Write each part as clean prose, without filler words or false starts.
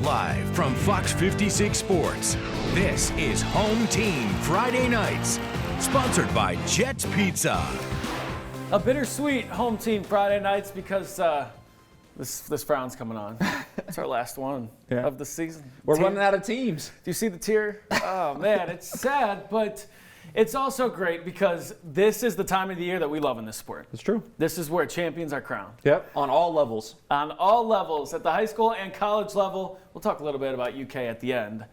Live from Fox 56 Sports, this is Home Team Friday Nights, sponsored by Jets Pizza. A bittersweet Home Team Friday Nights because this round's coming on. It's our last one of the season. We're running out of teams. Do you see the tear? Oh, man, it's sad, but it's also great because this is the time of the year that we love in this sport. It's true. This is where champions are crowned. Yep, on all levels. On all levels, at the high school and college level. We'll talk a little bit about UK at the end.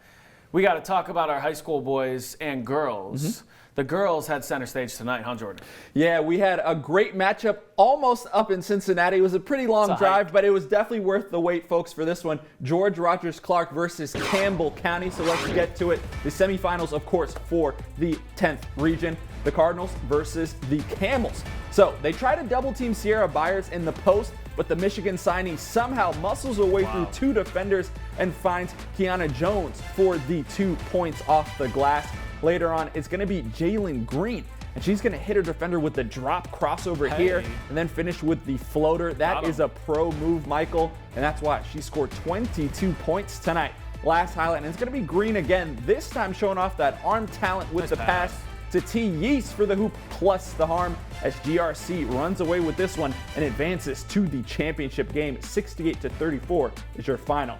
We got to talk about our high school boys and girls. The girls had center stage tonight, huh, Jordan? Yeah, we had a great matchup almost up in Cincinnati. It was a pretty long drive, but it was definitely worth the wait, folks, for this one. George Rogers Clark versus Campbell County. So let's get to it. The semifinals, of course, for the 10th region. The Cardinals versus the Camels. So they try to double team Sierra Byers in the post, but the Michigan signee somehow muscles her way through two defenders and finds Kiana Jones for the 2 points off the glass. Later on, it's going to be Jalen Green, and she's going to hit her defender with the drop crossover here and then finish with the floater. That is a pro move, Michael, and that's why she scored 22 points tonight. Last highlight, and it's going to be Green again, this time showing off that arm talent with the pass to T. Yeast for the hoop plus the harm as GRC runs away with this one and advances to the championship game. 68-34 is your final.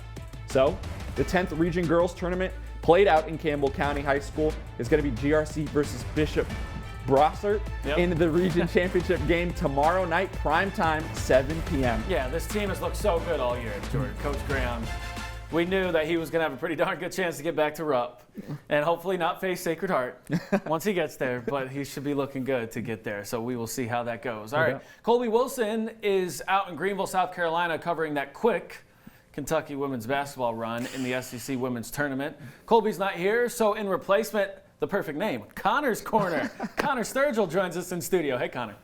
So the 10th Region Girls Tournament played out in Campbell County High School. Is going to be GRC versus Bishop Brossart in the region championship game tomorrow night, prime time, 7 p.m. Yeah, this team has looked so good all year, Jordan. Coach Graham, we knew that he was going to have a pretty darn good chance to get back to Rupp and hopefully not face Sacred Heart once he gets there, but he should be looking good to get there. So we will see how that goes. All right, Colby Wilson is out in Greenville, South Carolina, covering that quick Kentucky women's basketball run in the SEC women's tournament. Colby's not here, so in replacement, the perfect name, Connor's Corner. Connor Sturgill joins us in studio. Hey, Connor.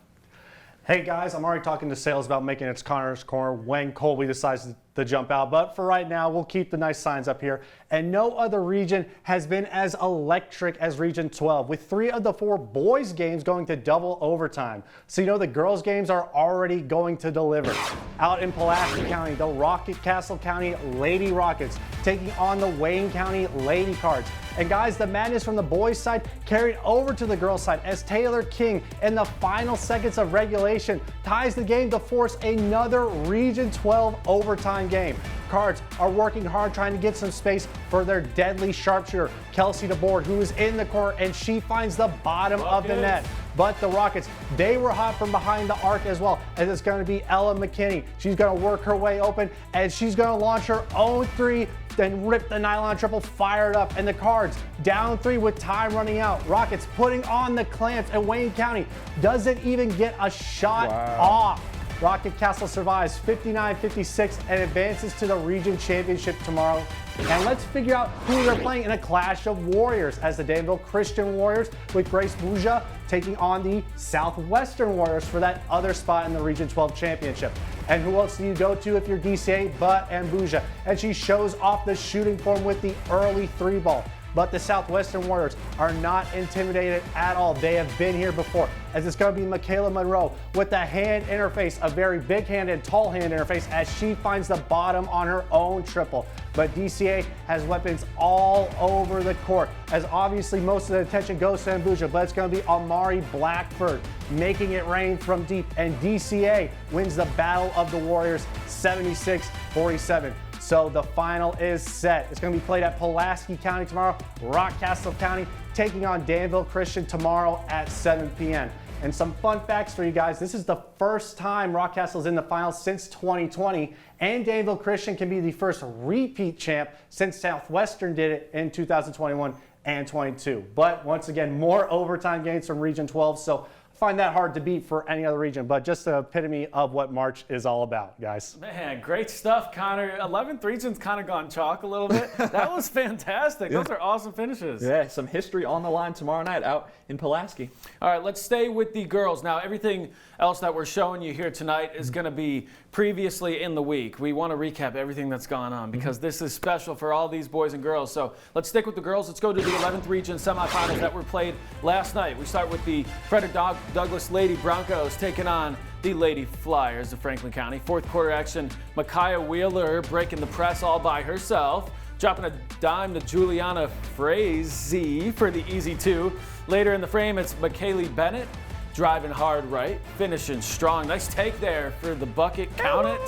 Hey, guys, I'm already talking to sales about making it Connor's Corner when Colby decides to jump out. But for right now, we'll keep the nice signs up here. And no other region has been as electric as Region 12, with 3 of the 4 boys' games going to double overtime. So you know the girls' games are already going to deliver. Out in Pulaski County, the Rocket Castle County Lady Rockets taking on the Wayne County Lady Cards. And guys, the madness from the boys' side carried over to the girls' side as Taylor King, in the final seconds of regulation, ties the game to force another Region 12 overtime game. Cards are working hard trying to get some space for their deadly sharpshooter, Kelsey DeBoard, who is in the court, and she finds the bottom of the net. But the Rockets, they were hot from behind the arc as well, as it's going to be Ella McKinney. She's going to work her way open, and she's going to launch her own 3, then rip the nylon triple, fired up, and the Cards down 3 with time running out. Rockets putting on the clamps, and Wayne County doesn't even get a shot off. Rocket Castle survives 59-56 and advances to the region championship tomorrow. And let's figure out who they're playing in a clash of warriors, as the Danville Christian Warriors with Grace Buja taking on the Southwestern Warriors for that other spot in the Region 12 championship. And who else do you go to if you're DCA but Buja? And she shows off the shooting form with the early 3-ball. But the Southwestern Warriors are not intimidated at all. They have been here before, as it's going to be Michaela Monroe with the hand interface, a very big hand and tall hand interface, as she finds the bottom on her own triple. But DCA has weapons all over the court, as obviously most of the attention goes to Mbuja, but it's going to be Amari Blackford making it rain from deep, and DCA wins the Battle of the Warriors 76-47. So the final is set. It's going to be played at Pulaski County tomorrow, Rockcastle County taking on Danville Christian tomorrow at 7 p.m. And some fun facts for you guys. This is the first time Rockcastle is in the finals since 2020, and Danville Christian can be the first repeat champ since Southwestern did it in 2021 and 22. But once again, more overtime games from Region 12, so find that hard to beat for any other region, but just the epitome of what March is all about, guys. Man, great stuff, Connor. 11th region's kind of gone chalk a little bit. That was fantastic. Those are awesome finishes. Yeah, some history on the line tomorrow night out in Pulaski. All right, let's stay with the girls. Now, everything else that we're showing you here tonight is going to be previously in the week. We want to recap everything that's gone on because this is special for all these boys and girls. So let's stick with the girls. Let's go to the 11th region semifinals that were played last night. We start with the Frederick Douglas Lady Broncos taking on the Lady Flyers of Franklin County. Fourth quarter action, Micaiah Wheeler breaking the press all by herself, dropping a dime to Juliana Frazee for the easy 2. Later in the frame, it's McKaylee Bennett driving hard right, finishing strong. Nice take there for the bucket. Count it.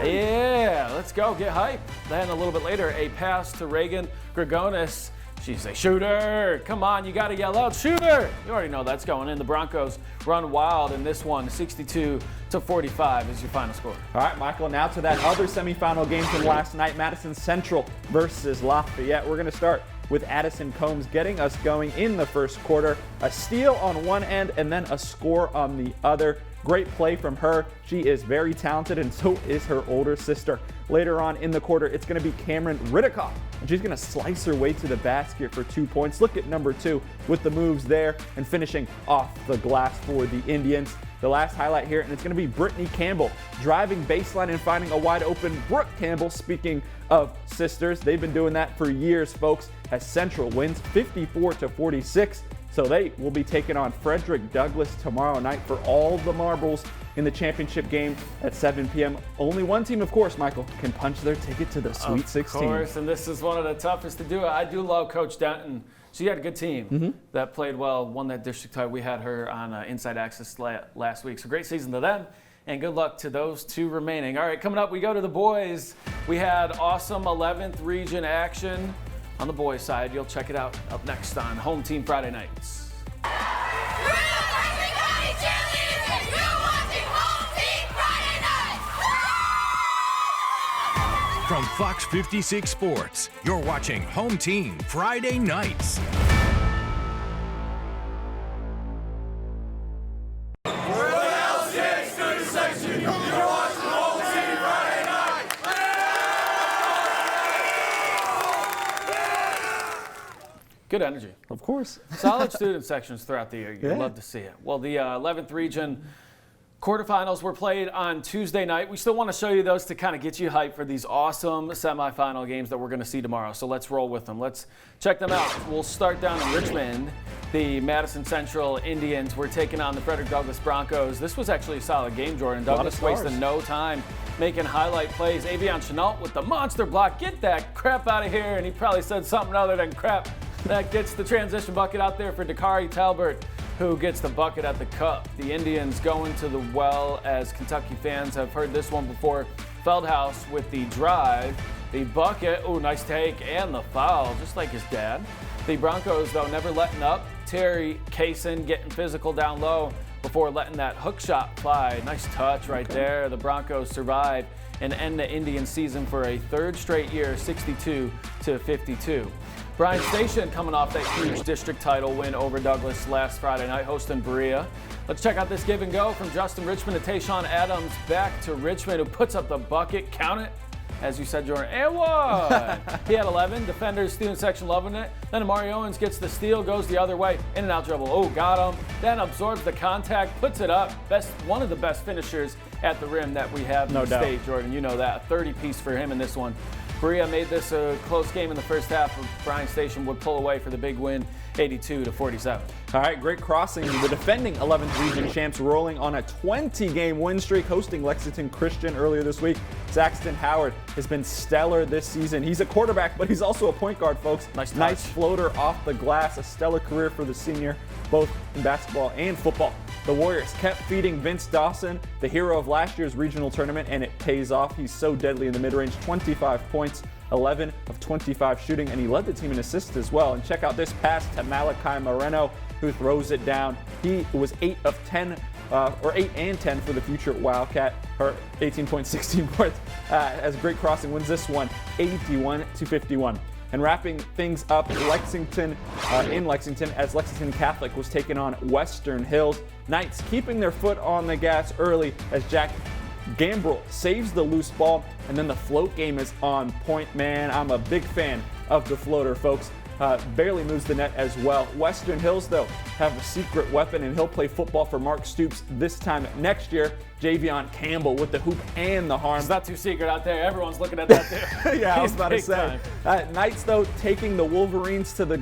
Yeah, let's go. Get hype. Then a little bit later, a pass to Reagan Gregonis. She's a shooter. Come on, you got to yell out, shooter. You already know that's going in. The Broncos run wild in this one. 62-45 is your final score. All right, Michael, now to that other semifinal game from last night, Madison Central versus Lafayette. We're going to start with Addison Combs getting us going in the first quarter. A steal on one end and then a score on the other. Great play from her. She is very talented, and so is her older sister. Later on in the quarter, it's going to be Cameron Ridikoff, and she's going to slice her way to the basket for 2 points. Look at number 2 with the moves there and finishing off the glass for the Indians. The last highlight here, and it's going to be Brittany Campbell driving baseline and finding a wide open Brooke Campbell. Speaking of sisters, they've been doing that for years, folks, as Central wins 54-46. So they will be taking on Frederick Douglass tomorrow night for all the marbles in the championship game at 7 p.m. Only one team, of course, Michael, can punch their ticket to the Sweet 16. Of course, and this is one of the toughest to do. I do love Coach Denton. She had a good team that played well, won that district title. We had her on Inside Access last week. So great season to them, and good luck to those 2 remaining. All right, coming up, we go to the boys. We had awesome 11th region action on the boys side. You'll check it out up next on Home Team Friday Nights. From Fox 56 Sports, you're watching Home Team Friday Nights. Good energy. Of course. Solid student sections throughout the year. You'd Yeah. love to see it. Well, the 11th region quarterfinals were played on Tuesday night. We still want to show you those to kind of get you hyped for these awesome semifinal games that we're going to see tomorrow. So let's roll with them. Let's check them out. We'll start down in Richmond. The Madison Central Indians were taking on the Frederick Douglass Broncos. This was actually a solid game, Jordan. Douglass wasted no time making highlight plays. Avion Chenault with the monster block. Get that crap out of here. And he probably said something other than crap. That gets the transition bucket out there for Dakari Talbert, who gets the bucket at the cup. The Indians going to the well, as Kentucky fans have heard this one before. Feldhouse with the drive, the bucket, ooh, nice take, and the foul, just like his dad. The Broncos, though, never letting up. Terry Kaysen getting physical down low before letting that hook shot fly. Nice touch right there. The Broncos survive and end the Indian season for a 3rd straight year, 62-52. Bryan Station coming off that huge district title win over Douglass last Friday night, hosting Berea. Let's check out this give and go from Justin Richmond to Tayshawn Adams back to Richmond, who puts up the bucket. Count it. As you said, Jordan, and one. He had 11. Defenders, student section loving it. Then Amari Owens gets the steal, goes the other way. In and out dribble. Oh, got him. Then absorbs the contact, puts it up. One of the best finishers at the rim that we have in the state, Jordan. You know that. A 30-piece for him in this one. Berea made this a close game in the first half. Bryan Station would pull away for the big win, 82-47. All right, great crossing. The defending 11th region champs rolling on a 20-game win streak, hosting Lexington Christian earlier this week. Saxton Howard has been stellar this season. He's a quarterback, but he's also a point guard, folks. Nice floater off the glass. A stellar career for the senior, both in basketball and football. The Warriors kept feeding Vince Dawson, the hero of last year's regional tournament, and it pays off. He's so deadly in the mid-range. 25 points, 11 of 25 shooting, and he led the team in assists as well. And check out this pass to Malachi Moreno, who throws it down. He was 8 and 10 for the future Wildcat, or 18 points, 16 points, as great crossing wins this one, 81-51. And wrapping things up, Lexington in Lexington, as Lexington Catholic was taking on Western Hills. Knights keeping their foot on the gas early as Jack Gambrel saves the loose ball, and then the float game is on point. Man, I'm a big fan of the floater, folks. Barely moves the net as well. Western Hills, though, have a secret weapon, and he'll play football for Mark Stoops this time next year. Javion Campbell with the hoop and the harm. It's not too secret out there. Everyone's looking at that there. Yeah, I was about to say. Knights, though, taking the Wolverines to the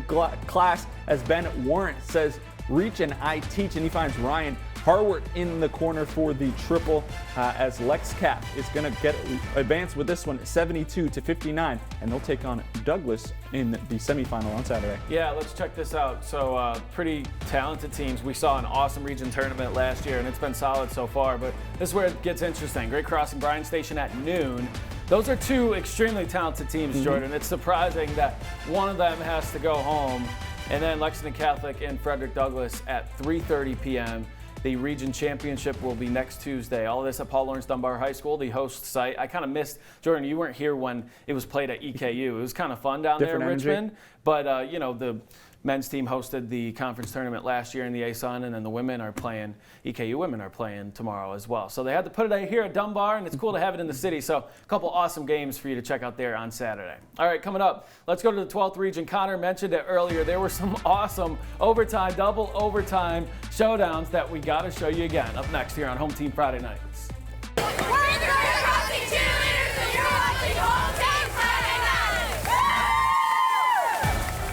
class, as Ben Warren says, Reach and I Teach, and he finds Ryan Harward in the corner for the triple as Lex Cap is going to get advanced with this one 72-59, and they'll take on Douglas in the semifinal on Saturday. Yeah, let's check this out. So pretty talented teams. We saw an awesome region tournament last year, and it's been solid so far, but this is where it gets interesting. Great Cross and Bryan Station at noon. Those are two extremely talented teams, Jordan. It's surprising that one of them has to go home. And then Lexington Catholic and Frederick Douglass at 3:30 p.m. The region championship will be next Tuesday. All of this at Paul Laurence Dunbar High School, the host site. I kind of missed, Jordan, you weren't here when it was played at EKU. It was kind of fun down there in Richmond. But, you know, the men's team hosted the conference tournament last year in the ASUN, and then the women are playing, EKU women are playing tomorrow as well. So they had to put it here at Dunbar, and it's cool to have it in the city. So a couple awesome games for you to check out there on Saturday. All right, coming up, let's go to the 12th region. Connor mentioned it earlier. There were some awesome overtime, double overtime showdowns that we got to show you again. Up next here on Home Team Friday Nights. We're the Greater Crossing Cheerleaders, and you're watching Home Team Friday Nights.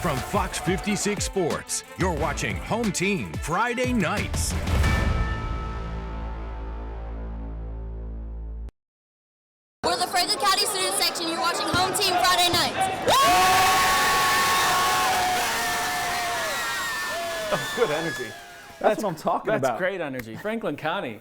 From Fox 56 Sports, you're watching Home Team Friday Nights. We're the Franklin County Student Section. You're watching Home Team Friday Nights. Oh, good energy. That's what I'm talking about. That's great energy. Franklin County,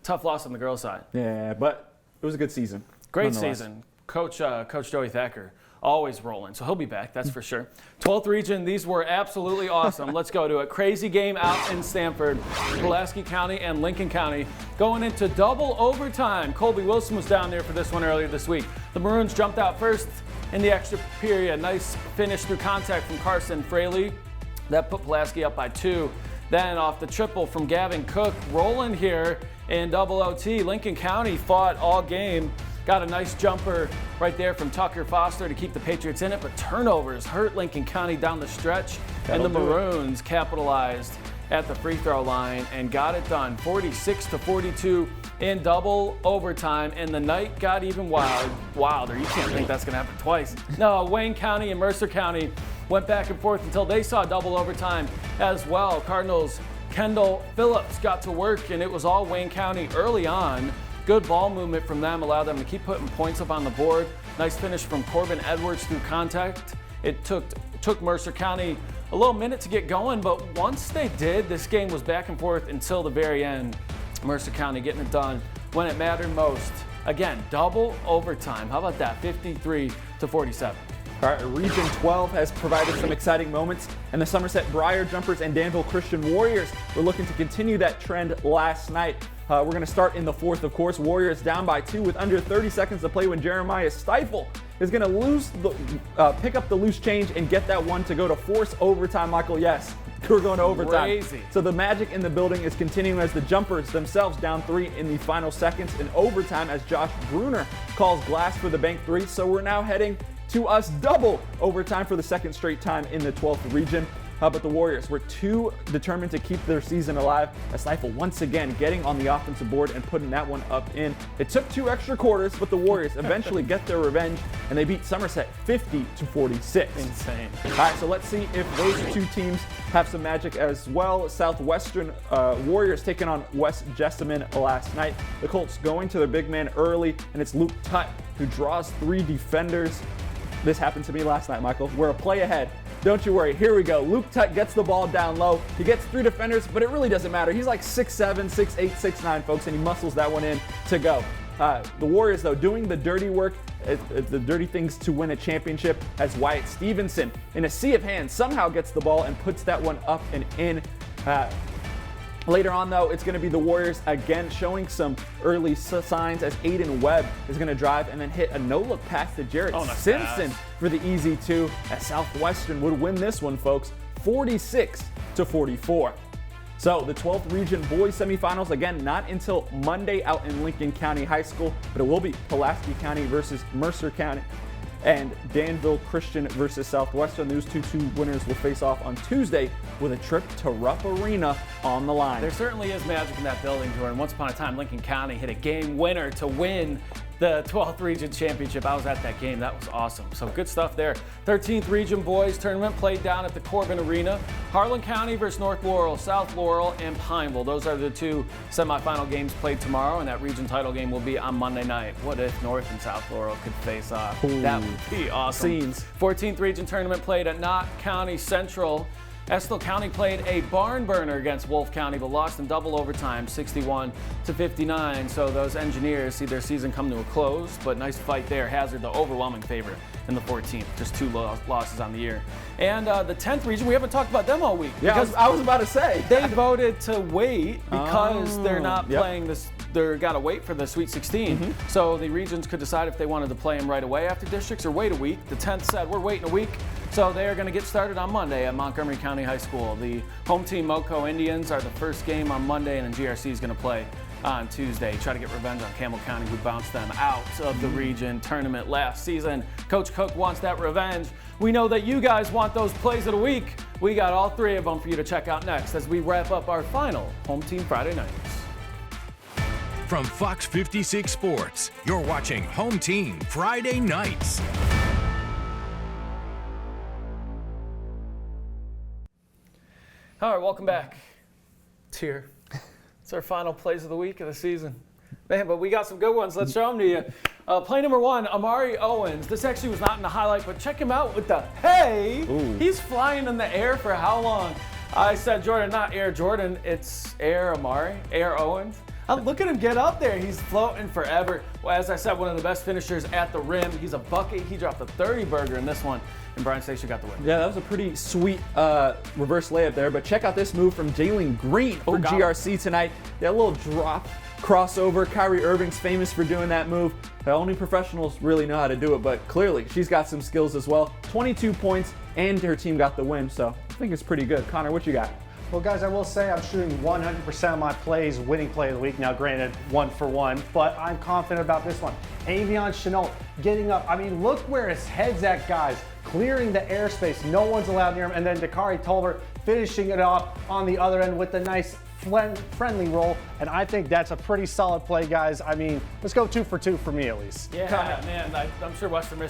tough loss on the girls' side. Yeah, but it was a good season. Great season. Coach Joey Thacker, always rolling, so he'll be back, that's for sure. 12th region, these were absolutely awesome. Let's go to it. Crazy game out in Stamford. Pulaski County and Lincoln County going into double overtime. Colby Wilson was down there for this one earlier this week. The Maroons jumped out first in the extra period. Nice finish through contact from Carson Fraley. That put Pulaski up by 2. Then off the triple from Gavin Cook, rolling here in double OT. Lincoln County fought all game. Got a nice jumper right there from Tucker Foster to keep the Patriots in it, but turnovers hurt Lincoln County down the stretch, and the Maroons capitalized at the free throw line and got it done, 46-42 in double overtime, and the night got even wilder. You can't think that's going to happen twice. No, Wayne County and Mercer County went back and forth until they saw double overtime as well. Cardinals' Kendall Phillips got to work, and it was all Wayne County early on. Good ball movement from them allowed them to keep putting points up on the board. Nice finish from Corbin Edwards through contact. It took Mercer County a little minute to get going, but once they did, this game was back and forth until the very end. Mercer County getting it done when it mattered most. Again, double overtime. How about that? 53-47. All right, Region 12 has provided some exciting moments, and the Somerset Briar Jumpers and Danville Christian Warriors were looking to continue that trend last night. We're going to start in the fourth, of course. Warriors down by 2 with under 30 seconds to play when Jeremiah Stifle is going to pick up the loose change and get that one to go to force overtime. Michael, yes, we're going to overtime. Crazy. So the magic in the building is continuing as the Jumpers themselves down 3 in the final seconds in overtime as Josh Bruner calls glass for the bank 3. So we're now heading to us double overtime for the second straight time in the 12th region. But the Warriors were too determined to keep their season alive. Stifle once again getting on the offensive board and putting that one up in. It took 2 extra quarters, but the Warriors eventually get their revenge, and they beat Somerset 50-46. Insane. All right, so let's see if those two teams have some magic as well. Southwestern Warriors taking on West Jessamine last night. The Colts going to their big man early, and it's Luke Tutt who draws 3 defenders. This happened to me last night, Michael. We're a play ahead. Don't you worry. Here we go. Luke Tutt gets the ball down low. He gets 3 defenders, but it really doesn't matter. He's like 6'7", 6'8", 6'9", folks, and he muscles that one in to go. The Warriors, though, doing the dirty work, the dirty things to win a championship, as Wyatt Stevenson, in a sea of hands, somehow gets the ball and puts that one up and in. Later on, though, it's going to be the Warriors again showing some early signs as Aiden Webb is going to drive and then hit a no-look pass to Jarrett Simpson for the easy 2, as Southwestern would win this one, folks, 46-44. So the 12th region boys semifinals, again, not until Monday out in Lincoln County High School, but it will be Pulaski County versus Mercer County, and Danville Christian versus Southwestern. Those two winners will face off on Tuesday with a trip to Rupp Arena on the line. There certainly is magic in that building, Jordan. Once upon a time, Lincoln County hit a game winner to win the 12th Region Championship. I was at that game. That was awesome. So good stuff there. 13th Region Boys Tournament played down at the Corbin Arena. Harlan County versus North Laurel, South Laurel, and Pineville. Those are the 2 semifinal games played tomorrow, and that region title game will be on Monday night. What if North and South Laurel could face off? Ooh. That would be awesome. Scenes. 14th Region Tournament played at Knott County Central. Estill County played a barn burner against Wolf County, but lost in double overtime, 61-59. So those Engineers see their season come to a close, but nice fight there. Hazard, the overwhelming favorite in the 14th, just 2 losses on the year. And the 10th region, we haven't talked about them all week. Yeah, I was about to say. They voted to wait because they're not yep. playing this. They're got to wait for the Sweet 16. So the regions could decide if they wanted to play them right away after districts or wait a week. The 10th said, we're waiting a week. So they are going to get started on Monday at Montgomery County High School. The home team Moco Indians are the first game on Monday, and then GRC is going to play on Tuesday. Try to get revenge on Campbell County, who bounced them out of the region tournament last season. Coach Cook wants that revenge. We know that you guys want those plays of the week. We got all 3 of them for you to check out next as we wrap up our final Home Team Friday nights. From Fox 56 Sports, you're watching Home Team Friday Nights. All right, welcome back. It's here. It's our final plays of the week of the season. Man, but we got some good ones. Let's show them to you. Play number 1, Amari Owens. This actually was not in the highlight, but check him out with the hey. Ooh. He's flying in the air for how long? I said Jordan, not Air Jordan. It's Air Amari, Air Owens. Look at him get up there. He's floating forever. Well, as I said, one of the best finishers at the rim. He's a bucket. He dropped a 30-burger in this one, and Bryan Station got the win. Yeah, that was a pretty sweet reverse layup there. But check out this move from Jalen Green for GRC tonight. That little drop crossover. Kyrie Irving's famous for doing that move. The only professionals really know how to do it, but clearly she's got some skills as well. 22 points, and her team got the win, so I think it's pretty good. Connor, what you got? Well, guys, I will say I'm shooting 100% of my plays, winning play of the week. Now, granted, 1 for 1, but I'm confident about this one. Avion Chenault getting up. I mean, look where his head's at, guys. Clearing the airspace. No one's allowed near him. And then Dakari Tolbert finishing it off on the other end with a nice friendly roll. And I think that's a pretty solid play, guys. I mean, let's go 2 for 2 for me, at least. Yeah, man, I'm sure Western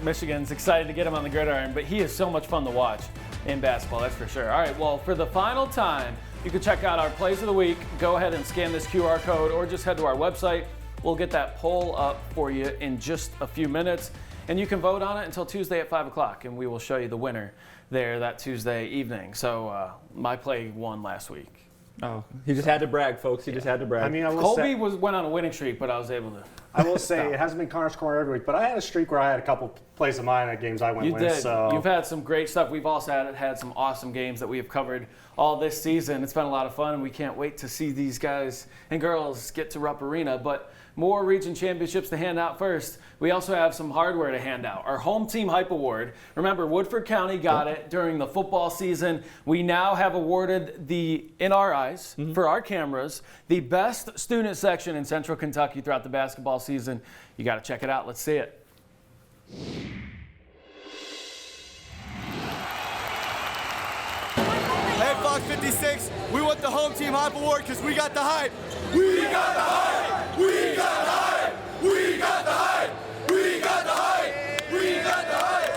Michigan's excited to get him on the gridiron, but he is so much fun to watch in basketball, that's for sure. All right, well, for the final time, you can check out our plays of the week. Go ahead and scan this QR code or just head to our website. We'll get that poll up for you in just a few minutes, and you can vote on it until Tuesday at 5 o'clock, and we will show you the winner there that Tuesday evening. So my play won last week. Oh, he just had to brag, folks. He just had to brag. I mean, Colby went on a winning streak, but I was able to. I will say it hasn't been Connor's Corner every week, but I had a streak where I had a couple plays of mine at games I went You with. did. So You've had some great stuff. We've also had some awesome games that we have covered all this season. It's been a lot of fun, and we can't wait to see these guys and girls get to Rupp Arena. But more region championships to hand out first. We also have some hardware to hand out. Our Home Team Hype Award. Remember, Woodford County got it during the football season. We now have awarded in our eyes, for our cameras, the best student section in Central Kentucky throughout the basketball season. You got to check it out. Let's see it. Hey, Fox 56, we want the Home Team Hype Award because we got the hype. We got the hype. We got the hype. We got the hype. We got the hype. We got the hype.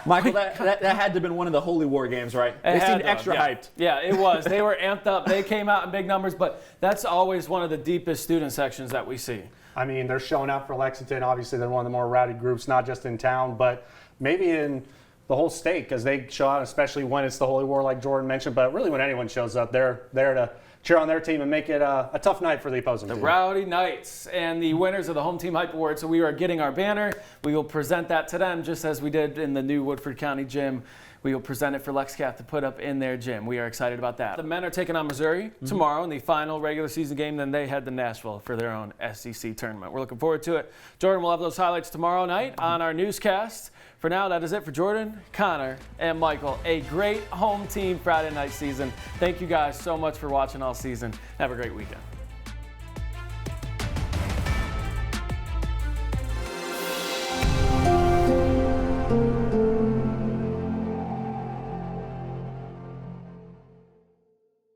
Michael, that had to have been one of the Holy War games, right? They seemed extra hyped. Yeah, it was. They were amped up. They came out in big numbers, but that's always one of the deepest student sections that we see. I mean, they're showing out for Lexington. Obviously, they're one of the more rowdy groups, not just in town, but maybe in the whole state, because they show out, especially when it's the Holy War, like Jordan mentioned. But really, when anyone shows up, they're there to cheer on their team and make it a tough night for the opposing team. The Rowdy Knights and the winners of the Home Team Hype Award. So we are getting our banner. We will present that to them just as we did in the new Woodford County gym. We will present it for LexCath to put up in their gym. We are excited about that. The men are taking on Missouri tomorrow in the final regular season game. Then they head to Nashville for their own SEC tournament. We're looking forward to it. Jordan will have those highlights tomorrow night on our newscast. For now, that is it for Jordan, Connor, and Michael. A great Home Team Friday night season. Thank you guys so much for watching all season. Have a great weekend.